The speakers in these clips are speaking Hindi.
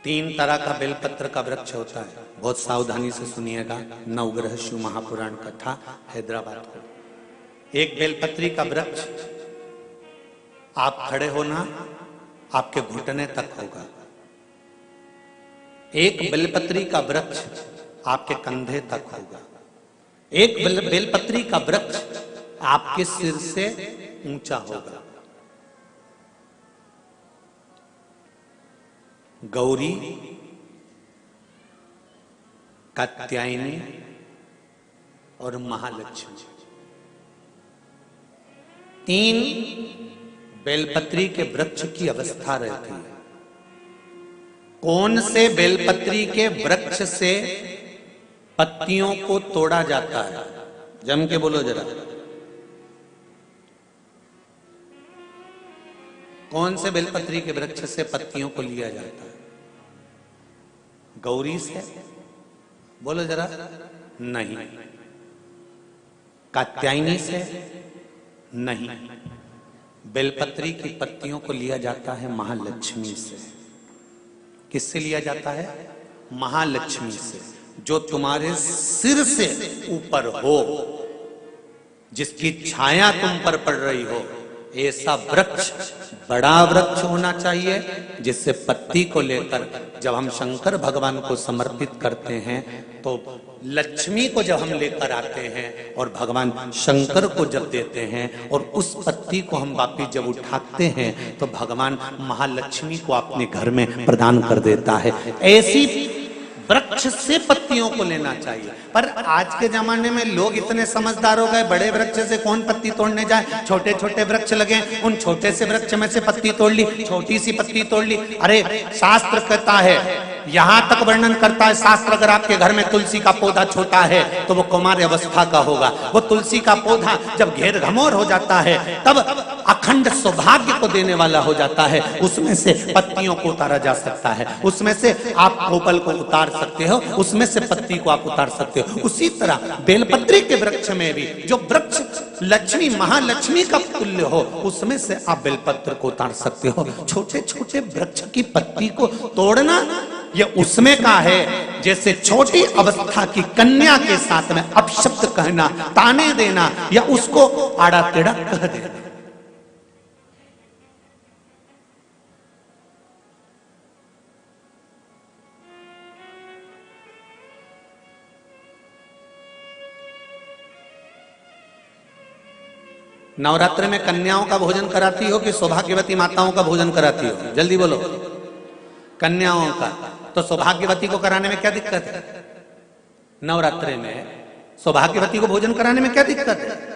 तीन तरह का बेलपत्र का वृक्ष होता है, बहुत सावधानी से सुनिएगा। नवग्रह शिव महापुराण कथा हैदराबाद को। एक बेलपत्री का वृक्ष आप खड़े होना आपके घुटने तक होगा। एक बेलपत्री का वृक्ष आपके कंधे तक होगा। एक बेलपत्री का वृक्ष आपके सिर से ऊंचा होगा। गौरी, कात्यायनी और महालक्ष्मी, तीन बेलपत्री के वृक्ष की अवस्था रहती है। कौन से बेलपत्री के वृक्ष से पत्तियों को तोड़ा जाता है? जम के बोलो जरा। कौन से बेलपत्री के वृक्ष से पत्तियों को लिया जाता है? गौरी से? बोलो जरा। नहीं। कात्यायनी से? नहीं। बेलपत्री की पत्तियों को लिया जाता है महालक्ष्मी से। किससे लिया जाता है? महालक्ष्मी से, जो तुम्हारे सिर से ऊपर हो, जिसकी छाया तुम पर पड़ रही हो। ऐसा वृक्ष बड़ा वृक्ष होना चाहिए, जिससे पत्ती को लेकर जब हम शंकर भगवान को समर्पित करते हैं तो लक्ष्मी को जब हम लेकर आते हैं और भगवान शंकर को जब देते हैं और उस पत्ती को हम वापिस जब उठाते हैं तो भगवान महालक्ष्मी को अपने घर में प्रदान कर देता है। ऐसी वृक्ष से पत्तियों को लेना चाहिए। पर आज के जमाने में लोग इतने समझदार हो गए, बड़े वृक्ष से कौन पत्ती तोड़ने जाए, छोटे छोटे वृक्ष लगे, उन छोटे से वृक्ष में से पत्ती तोड़ ली, छोटी सी पत्ती तोड़ ली। अरे शास्त्र कहता है, यहां तक वर्णन करता है शास्त्र, अगर आपके घर में तुलसी का पौधा छोटा है तो वो कुमार अवस्था का होगा। वो तुलसी का पौधा जब घेर घमोर हो जाता है तब अखंड सौभाग्य को देने वाला हो जाता है। उसमें से पत्तियों को उतारा जा सकता है, उसमें से आप कोपल को उतार सकते हो, उसमें से पत्ती को आप उतार सकते हो। उसी तरह बेलपत्री के वृक्ष में भी जो वृक्ष लक्ष्मी महालक्ष्मी का तुल्य हो, उसमें से आप बेलपत्र को उतार सकते हो। छोटे छोटे वृक्ष की पत्ती को तोड़ना ये उसमें का है जैसे छोटी अवस्था की कन्या के साथ में अपशब्द कहना, ताने देना या उसको आड़ा टेढ़ा कह देना। नवरात्र में कन्याओं का भोजन कराती हो कि सौभाग्यवती माताओं का भोजन कराती हो? जल्दी बोलो। कन्याओं का। तो सौभाग्यवती को कराने में क्या दिक्कत है? नवरात्रि में सौभाग्यवती को भोजन कराने में क्या दिक्कत है?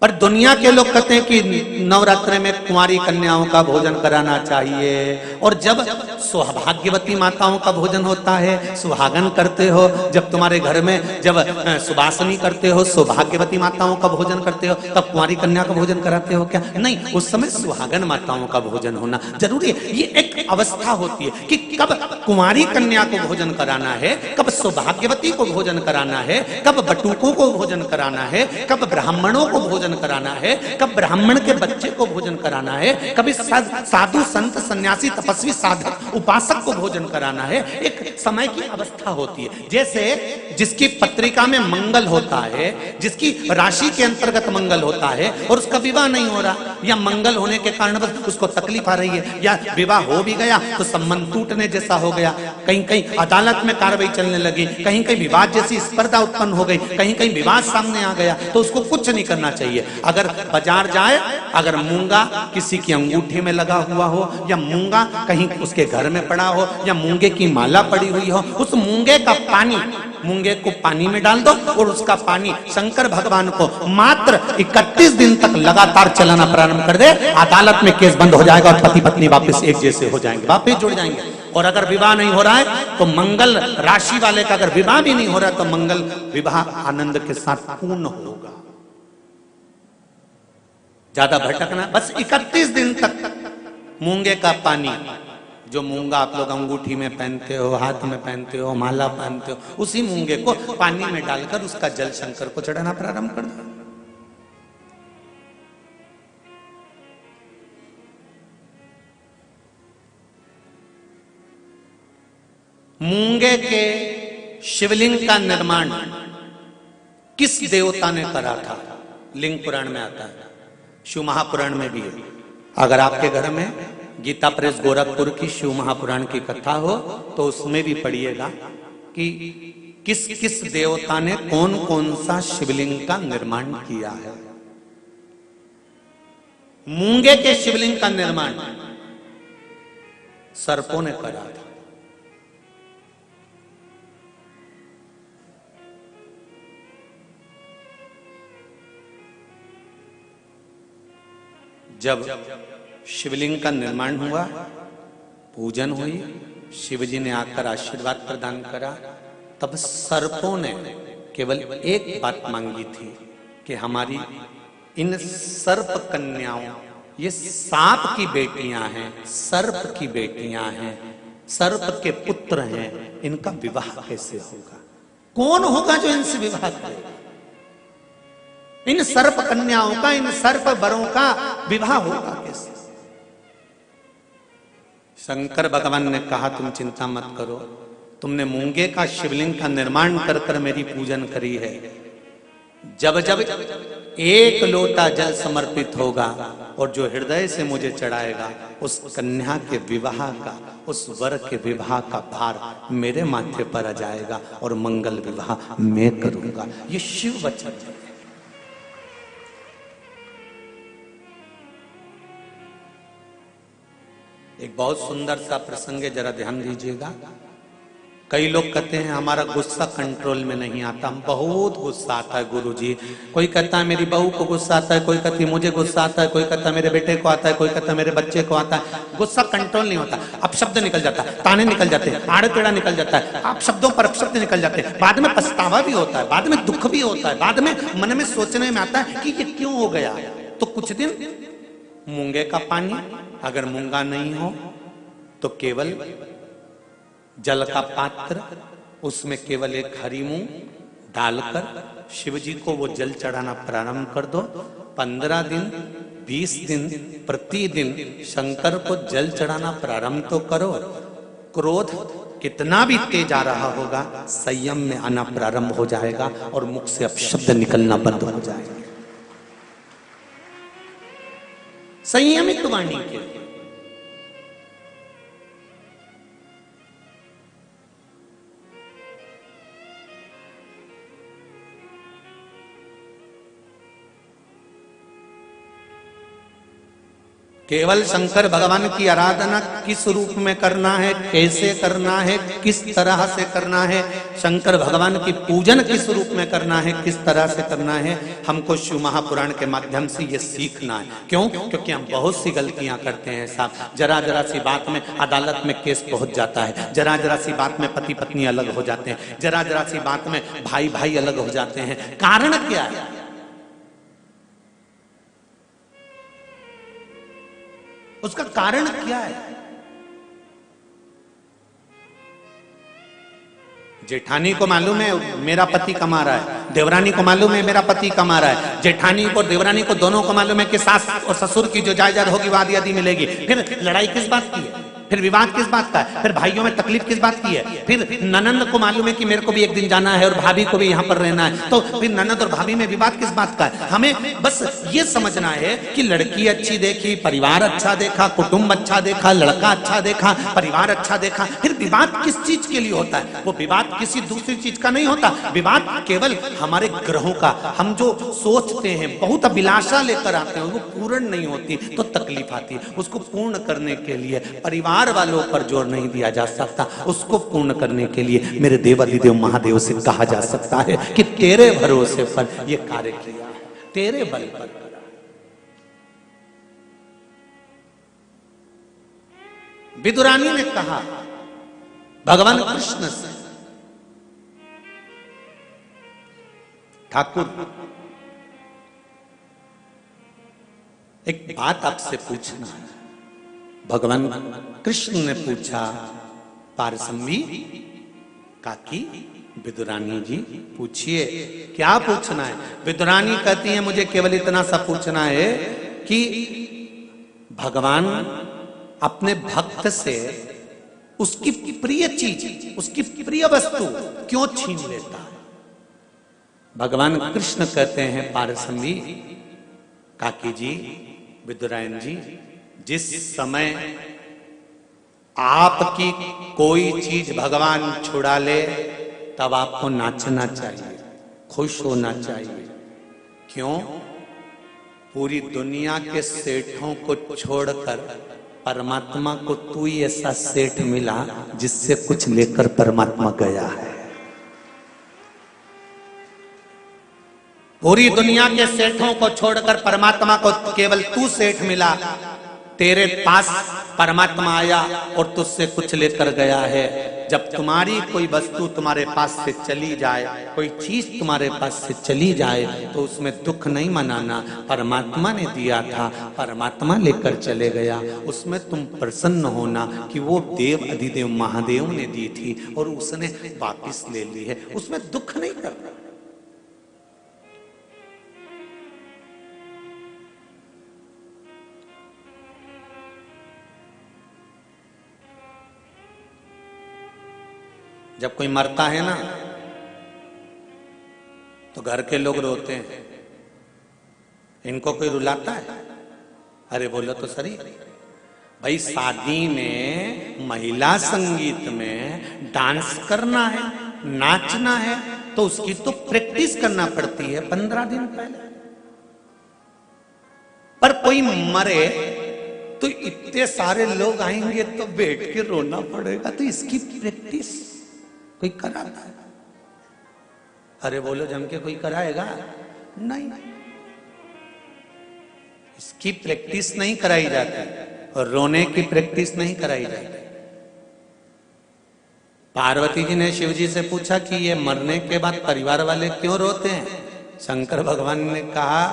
पर दुनिया के लोग कहते हैं कि नवरात्रि में कुंवारी कन्याओं का भोजन कराना चाहिए। और जब सौभाग्यवती माताओं का भोजन होता है, सुहागन करते हो, जब तुम्हारे घर में जब सुबासनी करते हो, सौभाग्यवती माताओं का भोजन करते हो, तब कुंवारी कन्या का भोजन कराते हो क्या? नहीं, उस समय सुहागन माताओं का भोजन होना जरूरी है। ये एक अवस्था होती है कि कब कुंवारी कन्या को भोजन कराना है, कब सौभाग्यवती को भोजन कराना है, कब बटुकों को भोजन कराना है, कब ब्राह्मणों को भोजन कराना है, कब ब्राह्मण के बच्चे को भोजन कराना है, कभी साधु संत सन्यासी तपस्वी साधक उपासक को भोजन कराना है। एक समय की अवस्था होती है। जैसे जिसकी पत्रिका में मंगल होता है, जिसकी राशि के अंतर्गत मंगल होता है और उसका विवाह नहीं हो रहा, या मंगल होने के कारण बस उसको तकलीफ आ रही है, या विवाह हो भी गया तो संबंध टूटने जैसा हो गया, कहीं कहीं अदालत में कार्रवाई चलने लगी, कहीं कहीं विवाद जैसी स्पर्धा उत्पन्न हो गई, कहीं कहीं विवाद सामने आ गया, तो उसको कुछ नहीं करना चाहिए। अगर बाजार जाए, अगर मूंगा किसी की अंगूठी में लगा हुआ हो, या मूंगा कहीं उसके घर में पड़ा हो, या मूंगे की माला पड़ी हुई हो, उस मूंगे का पानी, मूंगे को पानी में डाल दो और उसका पानी शंकर भगवान को मात्र 31 दिन तक लगातार चलाना प्रारंभ कर दे, अदालत में केस बंद हो जाएगा और पति पत्नी वापस एक जैसे हो जाएंगे, वापस जुड़ जाएंगे। और अगर विवाह नहीं हो रहा है तो मंगल राशि वाले का अगर विवाह भी नहीं हो रहा है तो मंगल विवाह आनंद के साथ पूर्ण होगा। ज्यादा भटकना, बस 31 दिन तक मूंगे का पानी, जो मूंगा आप लोग अंगूठी में पहनते हो, हाथ में पहनते हो, माला पहनते हो, उसी मूंगे को पानी में डालकर उसका जल शंकर को चढ़ाना प्रारंभ कर दो। मूंगे के शिवलिंग का निर्माण किस देवता ने करा था? लिंग पुराण में आता है, शिव महापुराण में भी है। अगर आपके घर में गीता प्रेस गोरखपुर की शिव महापुराण की कथा हो तो उसमें भी पढ़िएगा कि किस किस देवता ने कौन कौन सा शिवलिंग का निर्माण किया है। मूंगे के शिवलिंग का निर्माण सर्पों ने करा था। जब शिवलिंग का निर्माण हुआ, पूजन हुई, शिवजी ने आकर आशीर्वाद प्रदान करा, तब सर्पों ने केवल एक बात मांगी थी कि हमारी इन सर्प कन्याओं, ये सांप की बेटियां हैं, सर्प की बेटियां हैं, सर्प के पुत्र हैं, इनका विवाह कैसे होगा? कौन होगा जो इनसे विवाह करेगा? इन सर्प कन्याओं का, इन सर्प वरों का विवाह होगा कैसे? शंकर भगवान ने कहा तुम चिंता मत करो, तुमने मूंगे का शिवलिंग का निर्माण कर कर मेरी पूजन करी है। जब जब एक लोटा जल समर्पित होगा और जो हृदय से मुझे चढ़ाएगा, उस कन्या के विवाह का, उस वर के विवाह का भार मेरे माथे पर आ जाएगा और मंगल विवाह मैं करूंगा। ये शिव वचन है। एक बहुत सुंदर सा प्रसंग है, जरा ध्यान दीजिएगा। कई लोग कहते हैं हमारा गुस्सा कंट्रोल में नहीं आता, हम बहुत गुस्सा आता है गुरुजी। कोई कहता है मेरी बहू को गुस्सा आता है, कोई कहती है मुझे गुस्सा आता है, कोई कहता है मेरे बेटे को आता है, कोई कहता है मेरे बच्चे को आता है। गुस्सा कंट्रोल नहीं होता, अब शब्द निकल जाता है, ताने निकल जाते हैं, आड़े टेढ़ा निकल जाता है, आप शब्दों पर अपशब्द निकल जाते हैं, बाद में पछतावा भी होता है, बाद में दुख भी होता है, बाद में मन में सोचने में आता है कि ये क्यों हो गया। तो कुछ दिन मूंगे का पानी, अगर मूंगा नहीं हो तो केवल जल का पात्र, उसमें केवल एक हरी मूंग डालकर शिव जी को वो जल चढ़ाना प्रारंभ कर दो। 15 दिन 20 दिन प्रतिदिन शंकर को जल चढ़ाना प्रारंभ तो करो। क्रोध कितना भी तेज आ रहा होगा, संयम में आना प्रारंभ हो जाएगा और मुख से अपशब्द निकलना बंद हो जाएगा। संयमित वाणी के लिए केवल शंकर भगवान की आराधना किस रूप में करना है, कैसे करना है, किस तरह से करना है, शंकर भगवान की पूजन किस रूप में करना है, किस तरह से करना है, हमको शिव महापुराण के माध्यम से ये सीखना है। क्यों? क्योंकि हम बहुत सी गलतियां करते हैं साहब। जरा जरा सी बात में अदालत में केस पहुंच जाता है, जरा जरा सी बात में पति पत्नी अलग हो जाते हैं, जरा जरा सी बात में भाई भाई अलग हो जाते हैं। कारण क्या है? उसका कारण क्या है? जेठानी को मालूम है मेरा पति कमा रहा है, देवरानी को मालूम है मेरा पति कमा रहा है, जेठानी को देवरानी को दोनों को मालूम है कि सास और ससुर की जो जायदाद होगी वो आधी आधी मिलेगी। फिर लड़ाई किस बात की है? फिर विवाद किस बात का है? फिर भाइयों में तकलीफ किस बात की है? फिर ननंद को मालूम है कि मेरे को भी एक दिन जाना है और भाभी को भी यहाँ पर रहना है, तो फिर ननंद और भाभी में विवाद किस बात का है? हमें बस ये समझना है कि लड़की अच्छी देखी, परिवार अच्छा देखा, कुटुंब अच्छा देखा, लड़का अच्छा देखा, परिवार अच्छा देखा, फिर विवाद किस चीज के लिए होता है? वो विवाद किसी दूसरी चीज का नहीं होता। विवाद केवल हमारे ग्रहों का, हम जो सोचते हैं, बहुत अभिलाषा लेकर आते हैं, वो पूर्ण नहीं होती तो तकलीफ आती है। उसको पूर्ण करने के लिए परिवार वालों पर जोर नहीं दिया जा सकता, उसको पूर्ण करने के लिए मेरे देवाधिदेव महादेव से कहा जा सकता है कि तेरे भरोसे पर यह कार्य किया, तेरे बल पर करा। विदुरानी ने कहा भगवान कृष्ण से, ठाकुर एक बात आपसे पूछना है। भगवान कृष्ण ने पूछा, पारसम्भी काकी विदुरानी जी पूछिए, क्या पूछना है? विदुरानी कहती है मुझे केवल इतना सा पूछना है कि भगवान अपने भक्त से उसकी प्रिय चीज, उसकी प्रिय वस्तु क्यों छीन लेता है? भगवान कृष्ण कहते हैं पारसमणि, काकी जी, विदुरायन जी, जिस समय आपकी कोई चीज भगवान छुड़ा ले तब आपको नाचना चाहिए, खुश होना चाहिए। क्यों? पूरी दुनिया के सेठों को छोड़कर परमात्मा को तू ही ऐसा सेठ मिला जिससे कुछ लेकर परमात्मा गया है। पूरी दुनिया के सेठों को छोड़कर परमात्मा को केवल तू सेठ मिला, तेरे पास परमात्मा आया और तुझसे कुछ लेकर गया है। जब तुम्हारी कोई वस्तु तुम्हारे पास से चली जाए, कोई चीज तुम्हारे पास से चली जाए, तो उसमें दुख नहीं मनाना। परमात्मा ने दिया था, परमात्मा लेकर चले गया, उसमें तुम प्रसन्न होना कि वो देव अधिदेव महादेव ने दी थी और उसने वापिस ले ली है, उसमें दुख नहीं करना। जब कोई मरता है ना तो घर के लोग रोते हैं, इनको कोई रुलाता है? अरे बोलो तो सही भाई, शादी में महिला संगीत में डांस करना है, नाचना है, तो उसकी तो प्रैक्टिस करना पड़ती है 15 दिन पहले। पर कोई मरे तो इतने सारे लोग आएंगे तो बैठ के रोना पड़ेगा, तो इसकी प्रैक्टिस कोई कराता है? अरे बोलो जम के कोई कराएगा? नहीं, इसकी प्रैक्टिस नहीं कराई जाती और रोने की प्रैक्टिस नहीं कराई जाती। पार्वती जी ने शिव जी से पूछा कि ये मरने के बाद परिवार वाले क्यों रोते हैं? शंकर भगवान ने कहा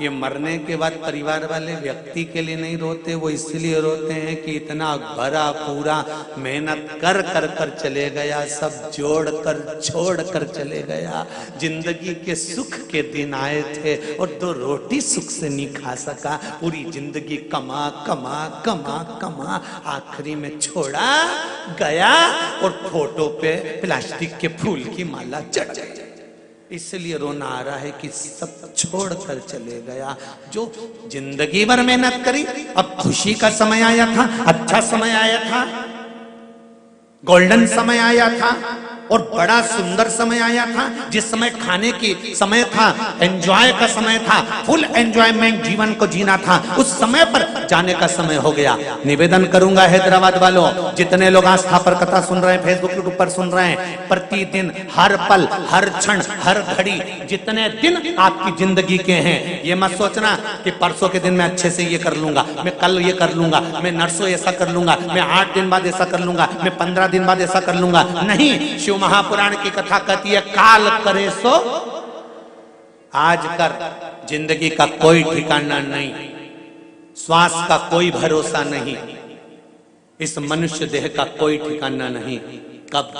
ये मरने के बाद परिवार वाले व्यक्ति के लिए नहीं रोते, वो इसलिए रोते हैं कि इतना भरा पूरा मेहनत कर कर कर चले गया, सब जोड़ कर छोड़ कर चले गया, जिंदगी के सुख के दिन आए थे और 2 रोटी सुख से नहीं खा सका, पूरी जिंदगी कमा कमा कमा कमा आखिरी में छोड़ा गया और फोटो पे प्लास्टिक के फूल की माला चढ़ गई। इसलिए रोना आ रहा है कि सब छोड़ कर चले गया। जो जिंदगी भर मेहनत करी, अब खुशी का समय आया था, अच्छा समय आया था, गोल्डन समय आया था और बड़ा सुंदर समय आया था, जिस समय खाने की समय था, एंजॉय का समय था, फुल एंजॉयमेंट जीवन को जीना था, उस समय पर जाने का समय हो गया। निवेदन करूंगा हैदराबाद वालों, जितने लोग आस्था पर कथा सुन रहे हैं, फेसबुक यूट्यूब पर सुन रहे हैं, प्रतिदिन हर पल हर क्षण हर घड़ी जितने दिन आपकी जिंदगी के हैं, ये मत सोचना कि परसों के दिन मैं अच्छे से ये कर लूंगा, मैं कल ये कर लूंगा, मैं नरसों ऐसा कर लूंगा, मैं 8 दिन बाद ऐसा कर लूंगा, मैं 15 दिन बाद ऐसा कर लूंगा। नहीं, शिव महापुराण की कथा कहती है काल करे सो आज कर। जिंदगी का कोई ठिकाना नहीं, श्वास का कोई भरोसा नहीं, इस मनुष्य देह का कोई ठिकाना नहीं, कब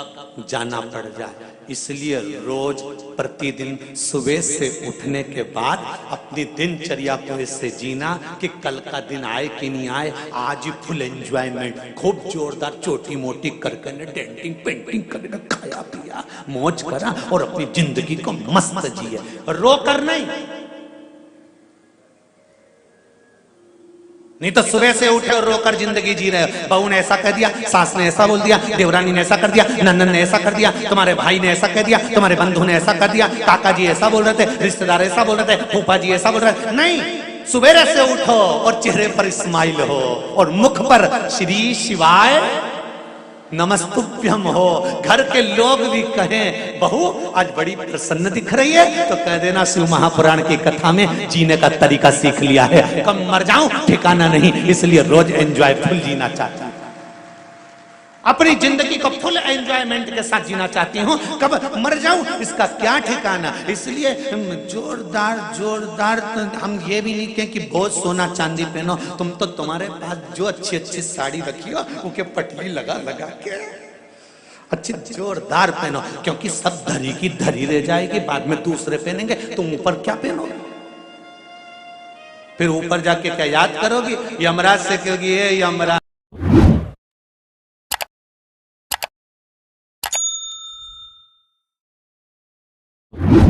जाना पड़ जाए। इसलिए रोज प्रतिदिन सुबह से उठने के बाद अपनी दिनचर्या को इससे जीना कि कल का दिन आए कि नहीं आए, आज ही फुल एंजॉयमेंट, खूब जोरदार छोटी मोटी करके डेंटिंग पेंटिंग करके खाया पिया मौज करा और अपनी जिंदगी को मस्त जिए, रो कर नहीं। नहीं तो सुबह से उठे और रोकर जिंदगी जी रहे हो। बहू ने ऐसा कह दिया, सास ने ऐसा बोल दिया, देवरानी ने ऐसा कर दिया, नंदन ने ऐसा कर दिया, तुम्हारे भाई ने ऐसा कह दिया, तुम्हारे बंधु ने ऐसा कर दिया, काका जी ऐसा बोल रहे थे, रिश्तेदार ऐसा बोल रहे थे, फूफा जी ऐसा बोल रहे थे। नहीं, सुबह से उठो और चेहरे पर स्माइल हो और मुख पर श्री शिवाय नमस्तुभ्यम हो। घर के लोग भी कहें बहू आज बड़ी प्रसन्न दिख रही है, तो कह देना शिव महापुराण की कथा में जीने का तरीका सीख लिया है, कब मर जाऊं ठिकाना नहीं, इसलिए रोज एंजॉयफुल जीना चाहती हूं, अपनी जिंदगी को फुल एंजॉयमेंट के साथ जीना चाहती हूँ, कब मर जाऊं इसका क्या ठिकाना। इसलिए जोरदार जोरदार हम ये भी नहीं कहें कि बहुत सोना चांदी पहनो, तुम तो तुम्हारे पास जो अच्छी अच्छी साड़ी रखी हो उनके पटली लगा लगा के अच्छी जोरदार पहनो, क्योंकि सब धरी की धरी रह जाएगी, बाद में दूसरे पहनेंगे, तुम ऊपर क्या पहनोगे? फिर ऊपर जाके क्या याद करोगी? यमराज से कहोगी ये यमराज हो।